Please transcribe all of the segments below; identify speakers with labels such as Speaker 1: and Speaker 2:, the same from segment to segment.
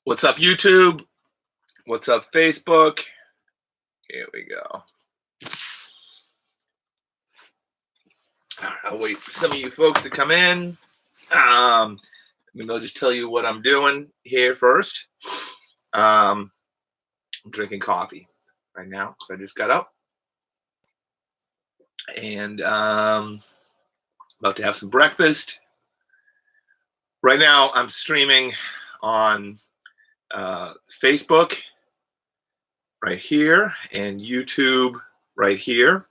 Speaker 1: What's up, YouTube? What's up, Facebook? Here we go. I'll wait for some of you folks to come in. Maybe I'll just tell you what I'm doing here first. I'm drinking coffee right now because I just got up. And about to have some breakfast. Right now, I'm streaming on Facebook right here and YouTube right here.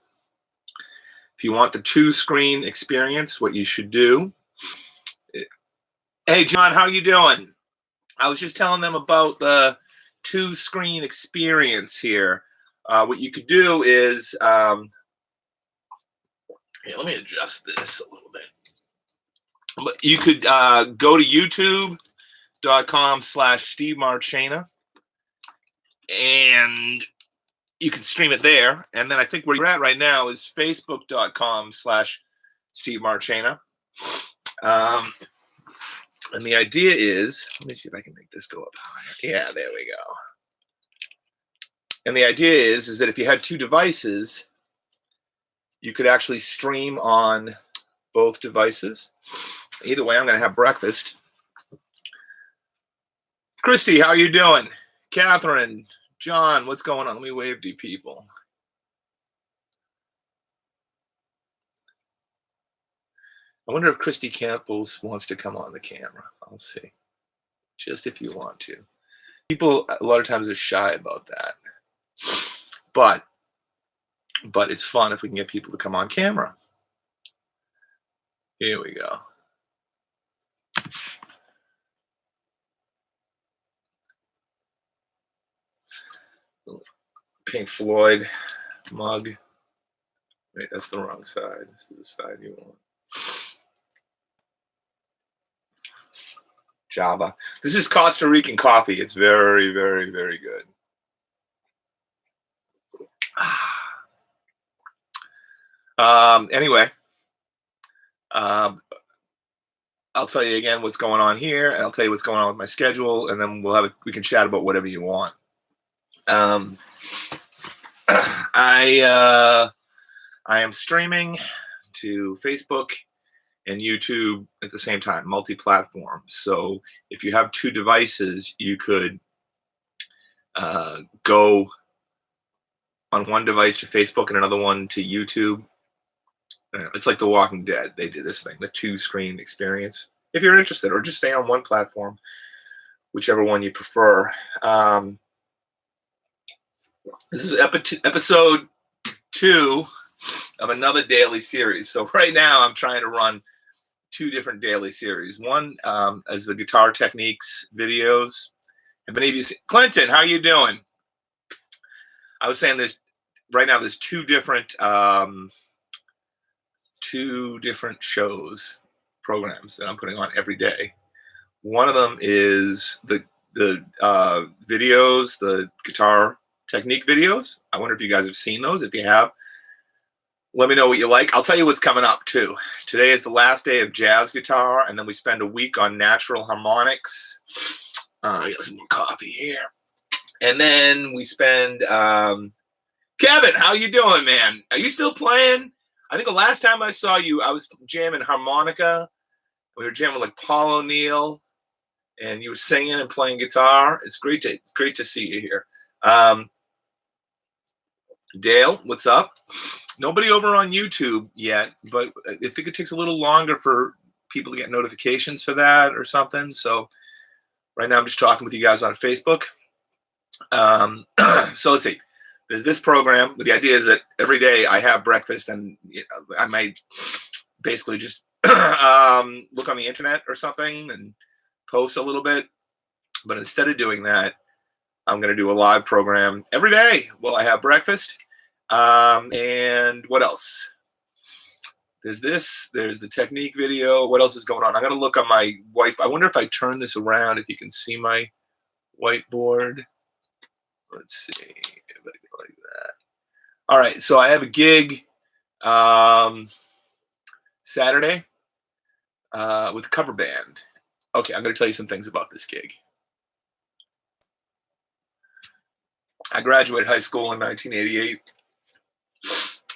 Speaker 1: If you want the two-screen experience, what you should do. Hey, John, how you doing? I was just telling them about the two-screen experience here. What you could do is, here, let me adjust this a little bit. But you could go to youtube.com/Steve Marchena, and you can stream it there. And then I think where you're at right now is facebook.com/Steve Marchena. And the idea is, let me see if I can make this go up higher. Yeah, there we go. And the idea is that if you had two devices, you could actually stream on both devices. Either way, I'm going to have breakfast. Christy, how are you doing? Catherine, John, what's going on? Let me wave to you people. I wonder if Christy Campos wants to come on the camera. I'll see. Just if you want to. People a lot of times are shy about that. But it's fun if we can get people to come on camera. Here we go. Pink Floyd mug. Wait, that's the wrong side. This is the side you want. Java. This is Costa Rican coffee. It's very, very, very good. Anyway, I'll tell you again what's going on here, and I'll tell you what's going on with my schedule, and then we can chat about whatever you want. I am streaming to Facebook and YouTube at the same time, multi-platform. So if you have two devices, you could go on one device to Facebook and another one to YouTube. It's like The Walking Dead. They did this thing, the two-screen experience. If you're interested, or just stay on one platform, whichever one you prefer. This is episode 2 of another daily series. So right now I'm trying to run 2 different daily series. One is the guitar techniques videos. And many of you see, Clinton, how you doing? I was saying right now there's 2 different programs that I'm putting on every day. One of them is the videos, the guitar technique videos. I wonder if you guys have seen those. If you have, let me know what you like. I'll tell you what's coming up too. Today is the last day of jazz guitar, and then we spend a week on natural harmonics. I got some more coffee here. And then we spend, Kevin, how you doing, man? Are you still playing? I think the last time I saw you, I was jamming harmonica. We were jamming like Paul O'Neill, and you were singing and playing guitar. It's great to see you here. Dale, what's up? Nobody over on YouTube yet, but I think it takes a little longer for people to get notifications for that or something. So right now I'm just talking with you guys on Facebook. So let's see. There's this program. The idea is that every day I have breakfast, and I might basically just look on the internet or something and post a little bit. But instead of doing that, I'm going to do a live program every day while I have breakfast. And what else? There's the technique video. What else is going on? I'm going to look on my white. I wonder if I turn this around, if you can see my whiteboard. Let's see if I go like that. All right. So I have a gig Saturday with a cover band. Okay. I'm going to tell you some things about this gig. I graduated high school in 1988.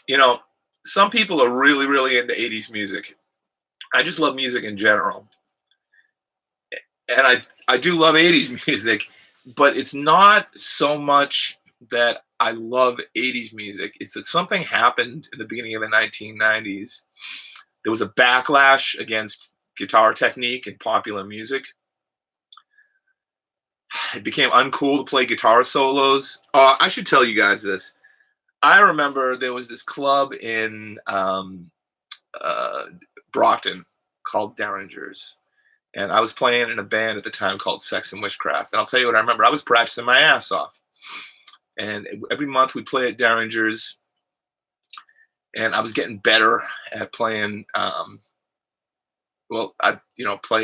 Speaker 1: You know, some people are really, really into 80s music. I just love music in general. And I do love 80s music, but it's not so much that I love 80s music. It's that something happened in the beginning of the 1990s. There was a backlash against guitar technique in popular music. It became uncool to play guitar solos. I should tell you guys this. I remember there was this club in uh, Brockton called Derringers. And I was playing in a band at the time called Sex and Witchcraft. And I'll tell you what I remember. I was practicing my ass off. And every month we play at Derringers. And I was getting better at playing, play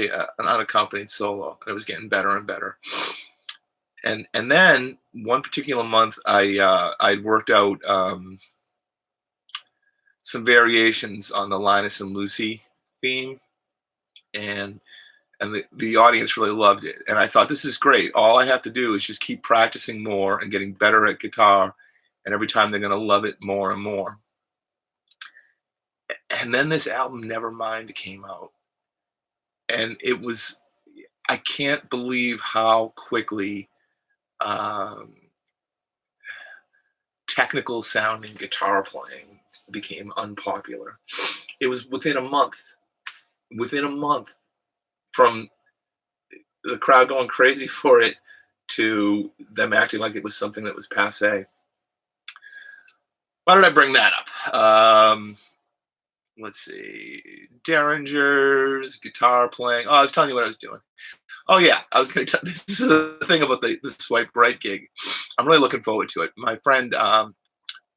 Speaker 1: an unaccompanied solo. And it was getting better and better. And then one particular month, I'd worked out some variations on the Linus and Lucy theme. And the audience really loved it. And I thought, this is great. All I have to do is just keep practicing more and getting better at guitar. And every time they're going to love it more and more. And then this album, Nevermind, came out. And it was, I can't believe how quickly technical sounding guitar playing became unpopular. It was within a month from the crowd going crazy for it to them acting like it was something that was passé. Why did I bring that up? Let's see. Derringers, guitar playing. Oh, I was telling you what I was doing. Oh, yeah. I was going to tell this is the thing about the Swipe Right gig. I'm really looking forward to it. My friend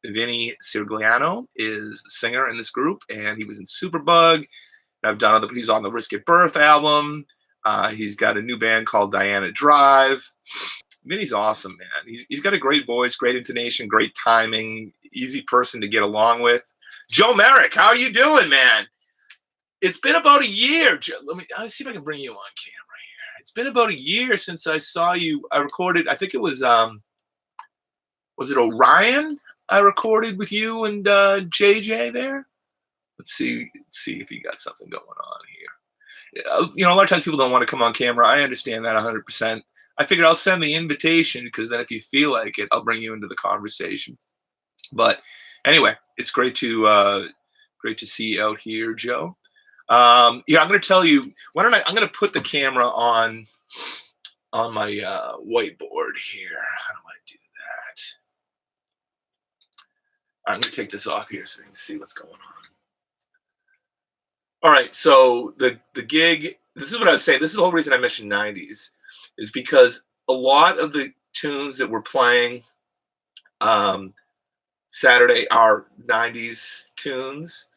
Speaker 1: Vinny Sirgliano is the singer in this group, and he was in Superbug. I've done he's on the Risk at Birth album. He's got a new band called Diana Drive. Vinny's awesome, man. He's got a great voice, great intonation, great timing, easy person to get along with. Joe Merrick, how are you doing, man? It's been about a year. Let's see if I can bring you on camera here. It's been about a year since I saw you. I recorded, I think it was it Orion? I recorded with you and JJ there. Let's see if you got something going on here. A lot of times people don't want to come on camera. I understand that 100%. I figured I'll send the invitation because then if you feel like it, I'll bring you into the conversation. But anyway, it's great to see you out here, Joe. I'm going to tell you. I'm going to put the camera on my whiteboard here. How do I do that? I'm going to take this off here so you can see what's going on. All right, so the gig, this is what I was saying. This is the whole reason I mentioned 90s, is because a lot of the tunes that we're playing Saturday are 90s tunes,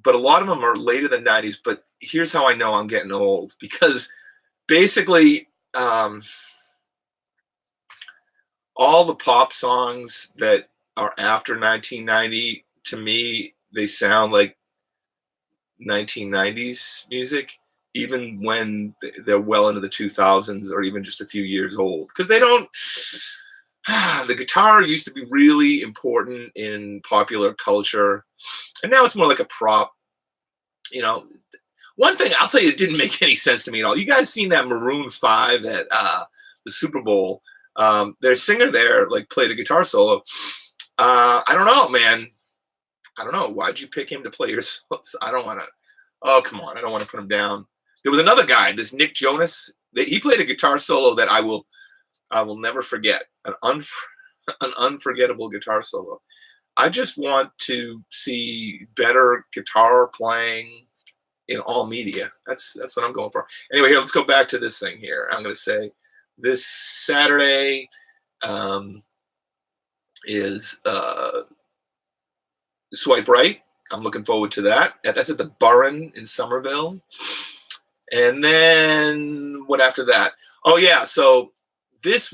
Speaker 1: but a lot of them are later than 90s. But here's how I know I'm getting old, because basically all the pop songs that are after 1990, to me, they sound like 1990s music, even when they're well into the 2000s or even just a few years old, because they don't. The guitar used to be really important in popular culture, and now it's more like a prop. One thing I'll tell you, it didn't make any sense to me at all. You guys seen that Maroon 5 at the Super Bowl? Their singer there played a guitar solo. I don't know, man. I don't know. Why'd you pick him to play your solos? I don't want to. Oh, come on. I don't want to put him down. There was another guy, this Nick Jonas. He played a guitar solo that I will never forget. An unforgettable guitar solo. I just want to see better guitar playing in all media. That's what I'm going for. Anyway, here, let's go back to this thing here. I'm going to say this Saturday is Swipe Right. I'm looking forward to that. That's at the Burren in Somerville. And then what after that? Oh, yeah. So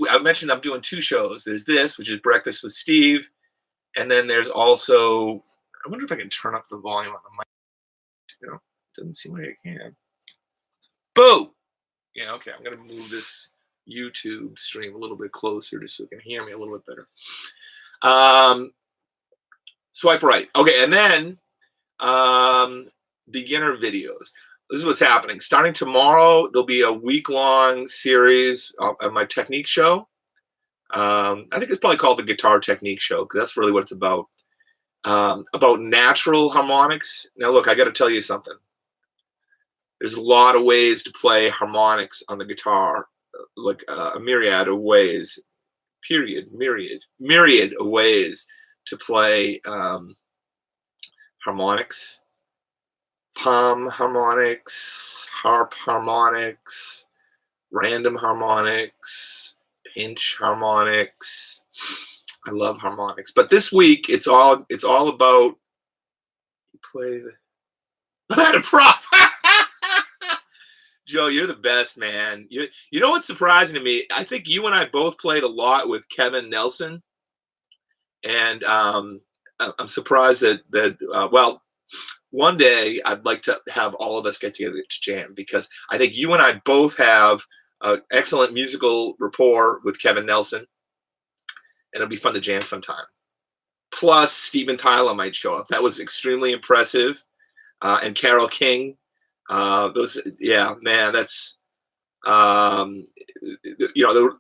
Speaker 1: I mentioned I'm doing 2 shows. There's this, which is Breakfast with Steve. And then there's also, I wonder if I can turn up the volume on the mic. Doesn't seem like I can. Boo! Yeah, okay. I'm going to move this YouTube stream a little bit closer just so you can hear me a little bit better. Swipe right. Okay, and then beginner videos. This is what's happening. Starting tomorrow, there'll be a week-long series of my technique show. I think it's probably called the Guitar Technique Show because that's really what it's about. About natural harmonics. Now, look, I got to tell you something. There's a lot of ways to play harmonics on the guitar, like a myriad of ways. Myriad of ways to play harmonics. Palm harmonics, harp harmonics, random harmonics, pinch harmonics. I love harmonics, but this week it's all about play the a prop. Joe, you're the best, man. You know what's surprising to me? I think you and I both played a lot with Kevin Nelson, and I'm surprised that well, one day I'd like to have all of us get together to jam because I think you and I both have an excellent musical rapport with Kevin Nelson, and it'll be fun to jam sometime. Plus, Steven Tyler might show up. That was extremely impressive, and Carole King. Yeah, man, that's I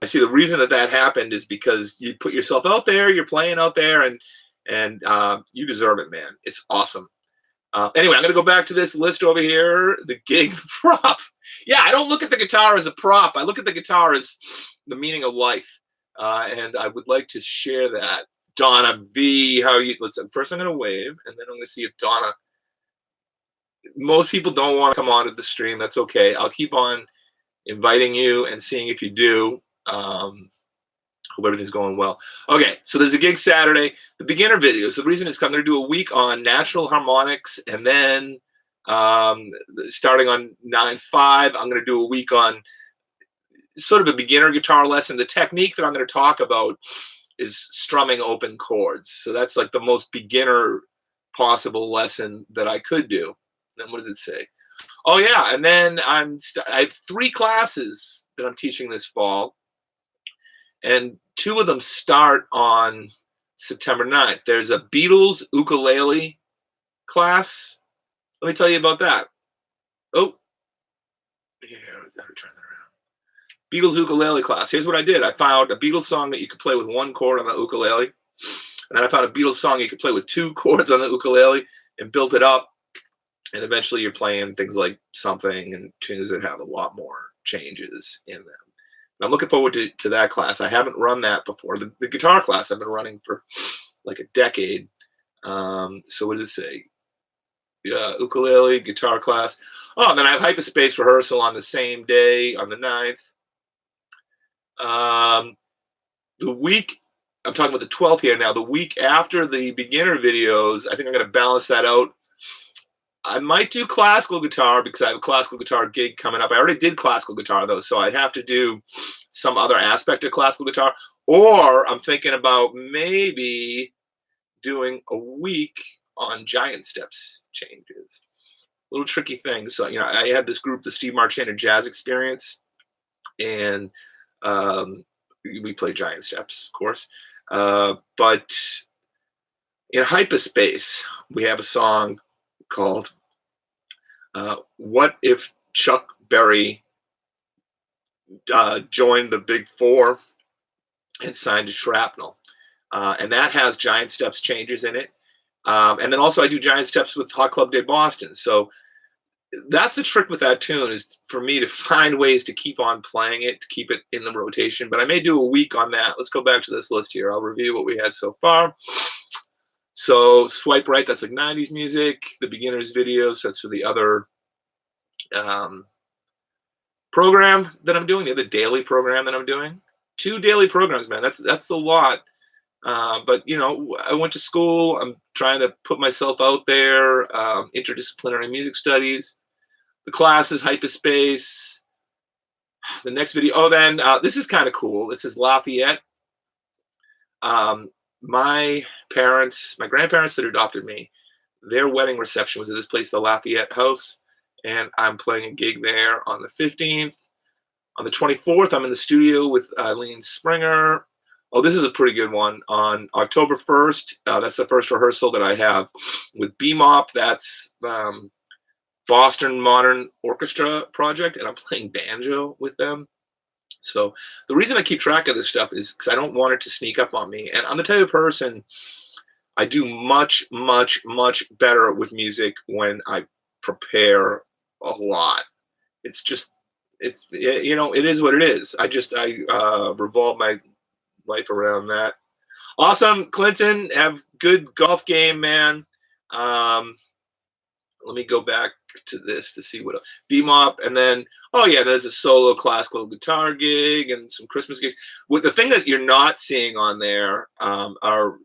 Speaker 1: see the reason that happened is because you put yourself out there, you're playing out there, and you deserve it, man. It's awesome. Anyway, I'm gonna go back to this list over here. The gig, the prop. Yeah, I don't look at the guitar as a prop. I look at the guitar as the meaning of life, and I would like to share that. Donna B, how are you? Listen, first I'm gonna wave, and then I'm gonna see if Donna. Most people don't want to come on to the stream. That's okay. I'll keep on inviting you and seeing if you do. Hope everything's going well. Okay, so there's a gig Saturday. The beginner videos. The reason is I'm going to do a week on natural harmonics, and then starting on 9/5, I'm going to do a week on sort of a beginner guitar lesson. The technique that I'm going to talk about is strumming open chords. So that's like the most beginner possible lesson that I could do. Then what does it say? Oh yeah, and then I have 3 classes that I'm teaching this fall, and 2 of them start on September 9th. There's a Beatles ukulele class. Let me tell you about that. Oh, here, gotta turn that around. Beatles ukulele class. Here's what I did. I found a Beatles song that you could play with 1 chord on the ukulele, and then I found a Beatles song you could play with 2 chords on the ukulele, and built it up. And eventually you're playing things like Something and tunes that have a lot more changes in them. And I'm looking forward to that class. I haven't run that before. The guitar class I've been running for like a decade. So what does it say? Ukulele, guitar class. Oh, and then I have Hyperspace rehearsal on the same day, on the 9th. The week, I'm talking about the 12th here now, the week after the beginner videos, I think I'm going to balance that out. I might do classical guitar because I have a classical guitar gig coming up. I already did classical guitar though, so I'd have to do some other aspect of classical guitar. Or I'm thinking about maybe doing a week on giant steps changes. Little tricky things. So, I had this group, the Steve Marchena Jazz Experience, and we play giant steps, of course. But in Hyperspace, we have a song called What If Chuck Berry joined the Big Four and signed to Shrapnel. And that has giant steps changes in it. And then also I do giant steps with Hot Club Day Boston. So that's the trick with that tune, is for me to find ways to keep on playing it, to keep it in the rotation. But I may do a week on that. Let's go back to this list here. I'll review what we had so far. So Swipe Right, that's like 90s music. The beginners videos, that's for the other program that I'm doing, the other daily program that I'm doing. 2 daily programs, man. That's a lot. But I went to school. I'm trying to put myself out there. Interdisciplinary music studies. The class is Hyperspace. The next video. Oh, then this is kind of cool. This is Lafayette. My grandparents that adopted me, their wedding reception was at this place, the Lafayette House, and I'm playing a gig there on the 15th. On the 24th, I'm in the studio with Eileen Springer. Oh, this is a pretty good one. On October 1st, that's the first rehearsal that I have with BMOP. That's Boston Modern Orchestra Project, and I'm playing banjo with them. So the reason I keep track of this stuff is because I don't want it to sneak up on me. And I'm the type of person, I do much, much, much better with music when I prepare a lot. It's just, it is what it is. I revolve my life around that. Awesome, Clinton. Have good golf game, man. Let me go back to this to see what BMOP, and then there's a solo classical guitar gig and some Christmas gigs. The thing that you're not seeing on there are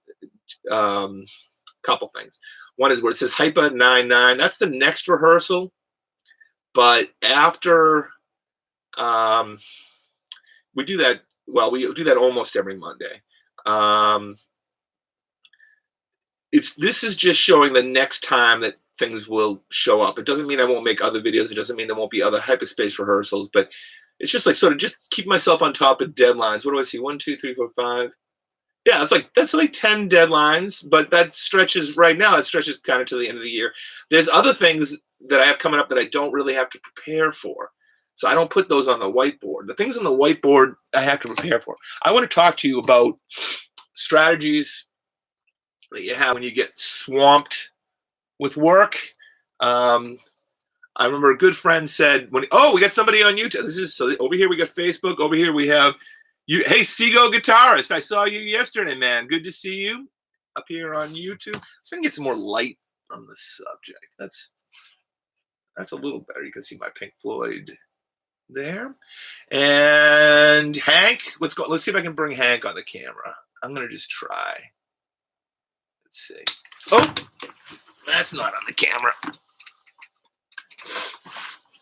Speaker 1: couple things. One is where it says Hypa 99. That's the next rehearsal, but after we do that. Well, we do that almost every Monday. This is just showing the next time that things will show up. It doesn't mean I won't make other videos. It doesn't mean there won't be other Hypaspace rehearsals, but it's just like sort of just keep myself on top of deadlines. What do I see? 1, 2, 3, 4, 5. Yeah, that's like 10 deadlines, but that stretches right now. It stretches kind of to the end of the year. There's other things that I have coming up that I don't really have to prepare for. So I don't put those on the whiteboard. The things on the whiteboard I have to prepare for. I want to talk to you about strategies that you have when you get swamped with work. I remember a good friend said, we got somebody on YouTube. Over here we got Facebook. Over here we have you. Hey, Seago Guitarist, I saw you yesterday, man. Good to see you up here on YouTube. Let's get some more light on the subject. That's a little better. You can see my Pink Floyd there. And Hank, let's see if I can bring Hank on the camera. I'm gonna just try. Let's see. Oh, that's not on the camera.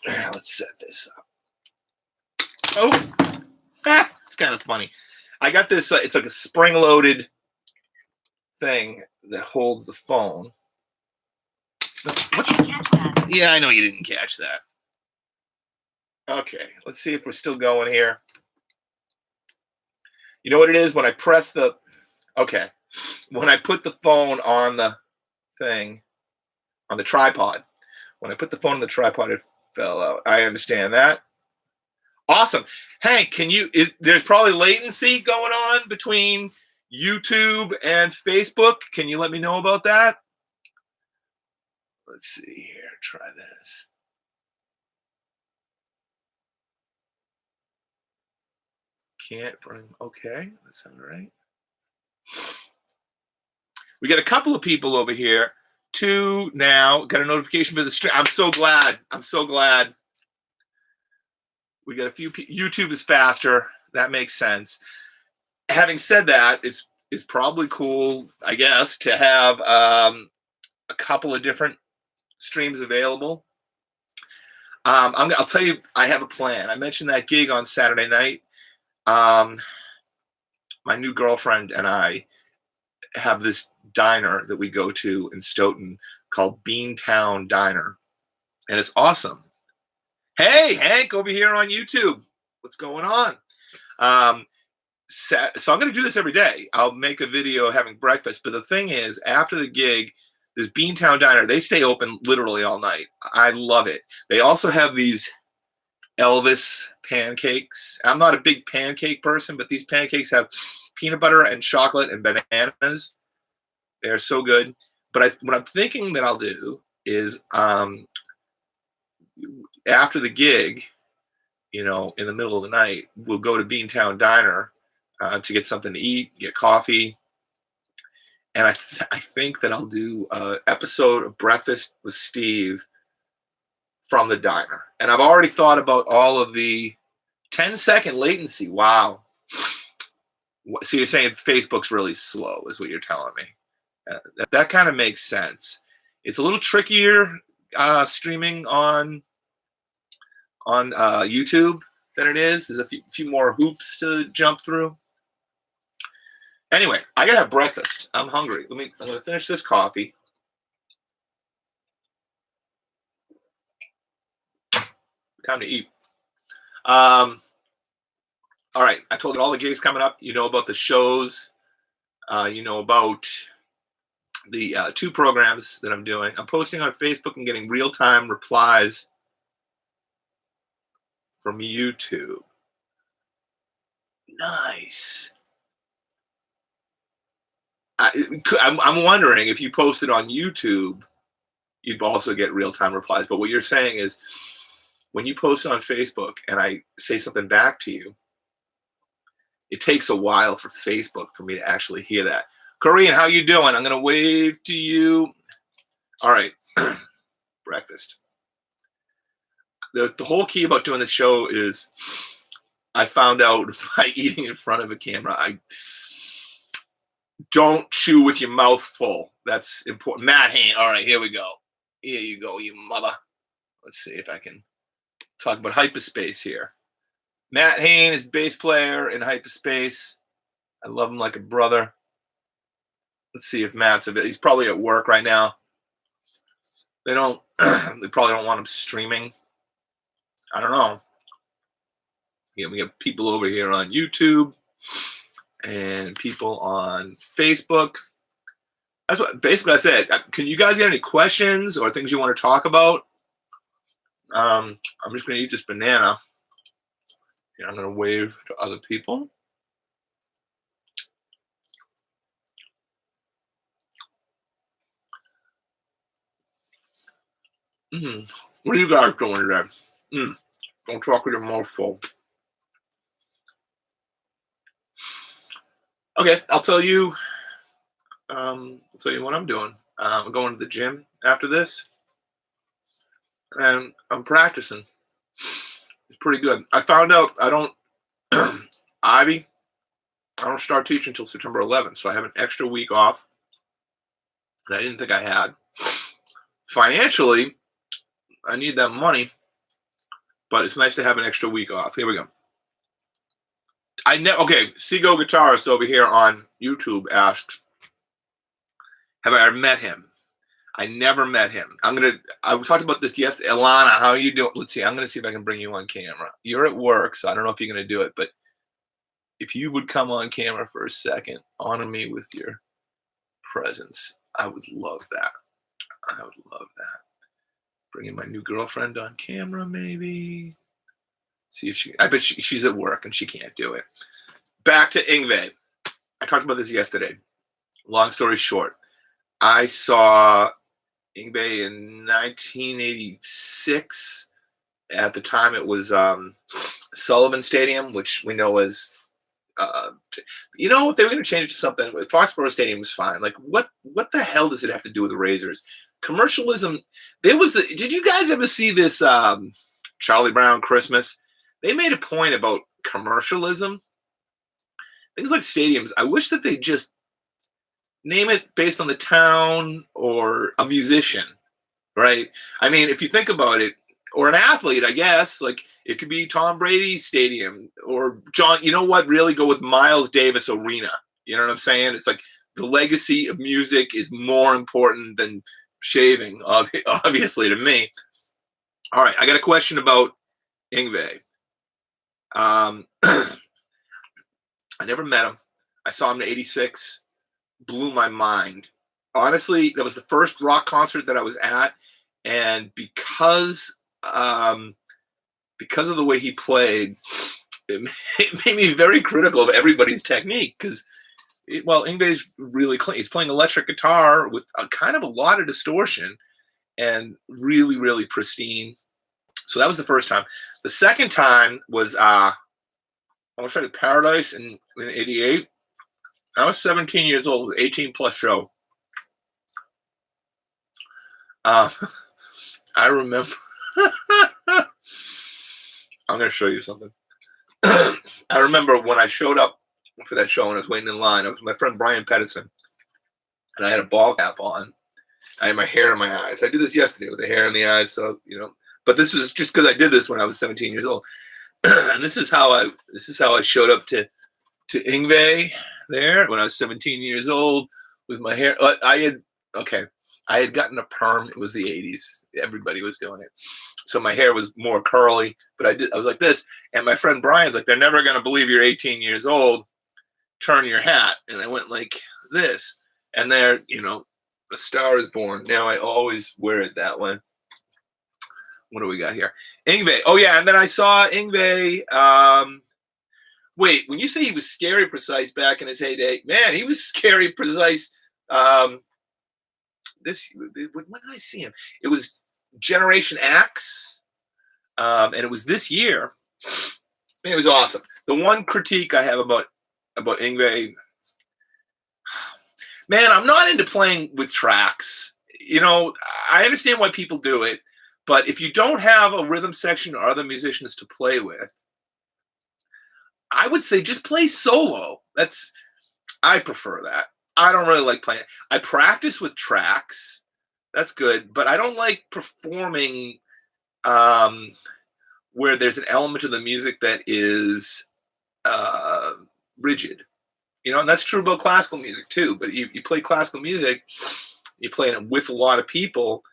Speaker 1: Let's set this up. It's kind of funny. I got this. It's like a spring-loaded thing that holds the phone. Didn't catch that. Yeah, I know you didn't catch that. Okay, let's see if we're still going here. You know what it is when I press the. Okay, when I put the phone on the thing, on the tripod. When I put the phone on the tripod, it fell out. I understand that. Awesome. Hank, there's probably latency going on between YouTube and Facebook. Can you let me know about that? Let's see here. Try this. Can't bring. Okay, that's all right. We got a couple of people over here. 2 now. Got a notification for the stream. I'm so glad. We got a few. YouTube is faster. That makes sense. Having said that, it's probably cool, I guess, to have a couple of different streams available. I'll tell you, I have a plan. I mentioned that gig on Saturday night. My new girlfriend and I have this diner that we go to in Stoughton called Beantown Diner, and it's awesome. Hey, Hank, over here on YouTube. What's going on? So I'm going to do this every day. I'll make a video having breakfast. But the thing is, after the gig, this Beantown Diner, they stay open literally all night. I love it. They also have these Elvis pancakes. I'm not a big pancake person, but these pancakes have peanut butter and chocolate and bananas. They're so good. But what I'm thinking that I'll do is after the gig, in the middle of the night, we'll go to Beantown Diner to get something to eat, get coffee. And I think that I'll do an episode of Breakfast with Steve from the diner. And I've already thought about all of the 10-second latency. Wow. So you're saying Facebook's really slow is what you're telling me. That kind of makes sense. It's a little trickier streaming on YouTube than it is. There's a few more hoops to jump through. Anyway, I gotta have breakfast. I'm hungry. I'm gonna finish this coffee. Time to eat. All right, I told you all the gigs coming up. You know about the shows. You know about the 2 programs that I'm doing. I'm posting on Facebook and getting real-time replies from YouTube. Nice. I'm wondering if you posted on YouTube, you'd also get real-time replies. But what you're saying is, when you post on Facebook and I say something back to you, it takes a while for Facebook for me to actually hear that. Korean, how you doing? I'm gonna wave to you. All right, breakfast. The whole key about doing this show is I found out by eating in front of a camera, I don't chew with your mouth full. That's important. Matt Hain. All right, here we go. Here you go, you mother. Let's see if I can talk about Hyperspace here. Matt Hain is bass player in Hyperspace. I love him like a brother. Let's see if Matt's a bit. He's probably at work right now. They don't. They probably don't want him streaming. I don't know. Yeah, we have people over here on YouTube and people on Facebook. That's what basically I said. Can you guys get any questions or things you want to talk about? I'm just going to eat this banana. I'm going to wave to other people. What are you guys doing today? Don't talk with your mouth full. Okay, I'll tell you what I'm doing. I'm going to the gym after this, and I'm practicing. It's pretty good. I found out I don't Ivy. I don't start teaching until September 11th, so I have an extra week off that I didn't think I had. Financially, I need that money, but it's nice to have an extra week off. Here we go. Okay, Seago Guitarist over here on YouTube asked, have I ever met him? I never met him. I talked about this yesterday. Alana, how are you doing? Let's see. I'm going to see if I can bring you on camera. You're at work, so I don't know if you're going to do it, but if you would come on camera for a second, honor me with your presence, I would love that. I would love that. Bringing my new girlfriend on camera, maybe. See if I bet she's at work and she can't do it. Back to Yngwie. I talked about this yesterday. Long story short, I saw Yngwie in 1986. At the time, it was Sullivan Stadium, which we know as, if they were going to change it to something, Foxborough Stadium was fine. Like, what the hell does it have to do with the Razors? Commercialism. Did you guys ever see this Charlie Brown Christmas? They made a point about commercialism. Things like stadiums. I wish that they just name it based on the town or a musician, right? I mean, if you think about it, or an athlete, I guess, like it could be Tom Brady Stadium or John, you know what, really go with Miles Davis Arena. You know what I'm saying? It's like the legacy of music is more important than shaving, obviously, to me. All right, I got a question about Yngwie. I never met him. I saw him in '86. Blew my mind. Honestly, that was the first rock concert that I was at, and because of the way he played, it made me very critical of everybody's technique. Because, Yngwie's really clean. He's playing electric guitar with a kind of a lot of distortion, and really, really pristine. So that was the first time. The second time was I want to say Paradise in '88. I was 17 years old, 18 plus show. I remember. I'm going to show you something. I remember when I showed up for that show and I was waiting in line. It was my friend Brian Pedersen, and I had a ball cap on. I had my hair in my eyes. I did this yesterday with the hair in the eyes, so But this was just because I did this when I was 17 years old, and this is how I showed up to Yngwie there when I was 17 years old with my hair. I had gotten a perm. It was the '80s. Everybody was doing it. So my hair was more curly, but I was like this. And my friend Brian's like, they're never going to believe you're 18 years old. Turn your hat. And I went like this. And there, A Star Is Born. Now I always wear it that way. What do we got here? Yngwie. Oh, yeah. And then I saw Yngwie. Wait, when you say he was Scary Precise back in his heyday, man, he was Scary Precise. When did I see him? It was Generation X. And it was this year. Man, it was awesome. The one critique I have about Yngwie, man, I'm not into playing with tracks. I understand why people do it, but if you don't have a rhythm section or other musicians to play with, I would say just play solo. I prefer that. I don't really like playing. I practice with tracks. That's good, but I don't like performing where there's an element of the music that is rigid. And that's true about classical music too. But you play classical music, you play it with a lot of people,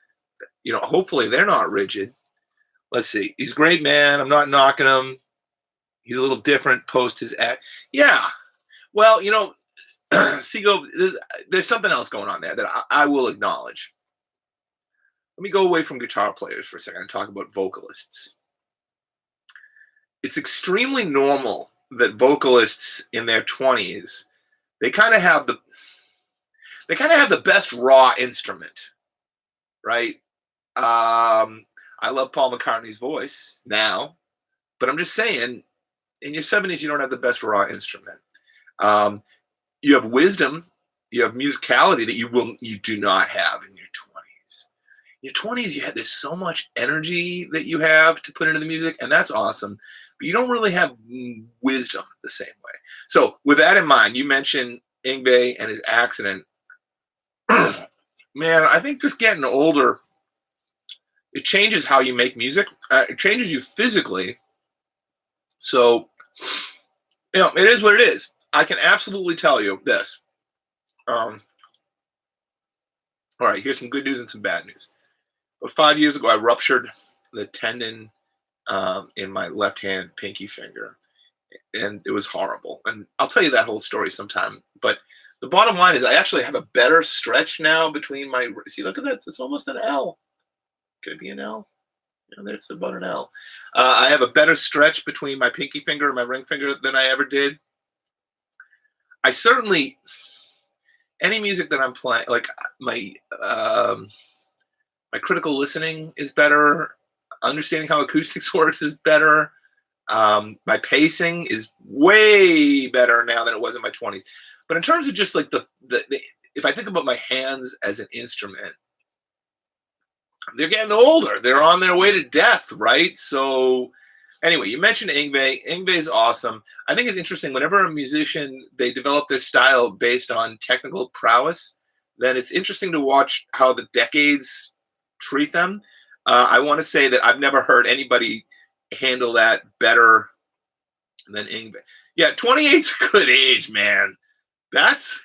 Speaker 1: hopefully they're not rigid. Let's see. He's a great man. I'm not knocking him. He's a little different post his act. Yeah. Well, Seago, there's something else going on there that I will acknowledge. Let me go away from guitar players for a second and talk about vocalists. It's extremely normal that vocalists in their 20s, they kind of have the best raw instrument, right? I love Paul McCartney's voice now, but I'm just saying, in your 70s, you don't have the best raw instrument. You have wisdom, you have musicality that you do not have in your 20s. In your 20s, there's so much energy that you have to put into the music, and that's awesome. But you don't really have wisdom the same way. So with that in mind, you mentioned Yngwie and his accident. Man, I think just getting older, it changes how you make music. It changes you physically. So, it is what it is. I can absolutely tell you this. All right, here's some good news and some bad news. But 5 years ago, I ruptured the tendon in my left hand pinky finger, and it was horrible. And I'll tell you that whole story sometime. But the bottom line is I actually have a better stretch now between my, see, look at that. It's almost an L. Could it be an L? There's about an L. I have a better stretch between my pinky finger and my ring finger than I ever did. I certainly, any music that I'm playing, like my critical listening is better. Understanding how acoustics works is better. My pacing is way better now than it was in my 20s. But in terms of just like the if I think about my hands as an instrument, they're getting older. They're on their way to death, right? So anyway, you mentioned Yngwie. Yngwie is awesome. I think it's interesting. Whenever a musician, they develop their style based on technical prowess, then it's interesting to watch how the decades treat them. I want to say that I've never heard anybody handle that better than Yngwie. Yeah, 28's a good age, man. That's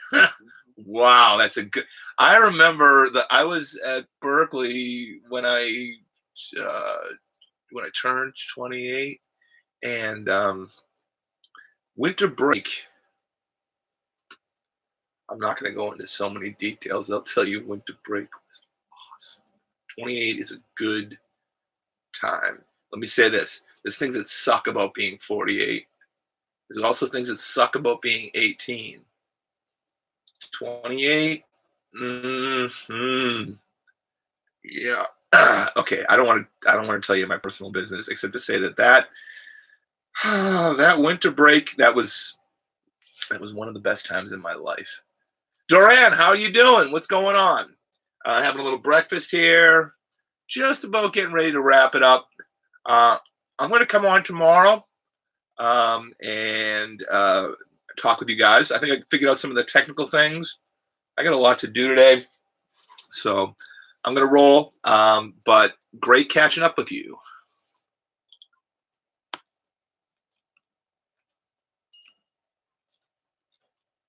Speaker 1: wow. That's a good. I remember that I was at Berkeley when I turned 28, and winter break. I'm not going to go into so many details. I'll tell you, winter break was awesome. 28 is a good time. Let me say this. There's things that suck about being 48. There's also things that suck about being 18. 28. Yeah. Okay. I don't want to tell you my personal business except to say that winter break, that was one of the best times in my life. Duran, how are you doing? What's going on? Having a little breakfast here. Just about getting ready to wrap it up. I'm going to come on tomorrow and talk with you guys. I think I figured out some of the technical things. I got a lot to do today, so I'm going to roll. But great catching up with you.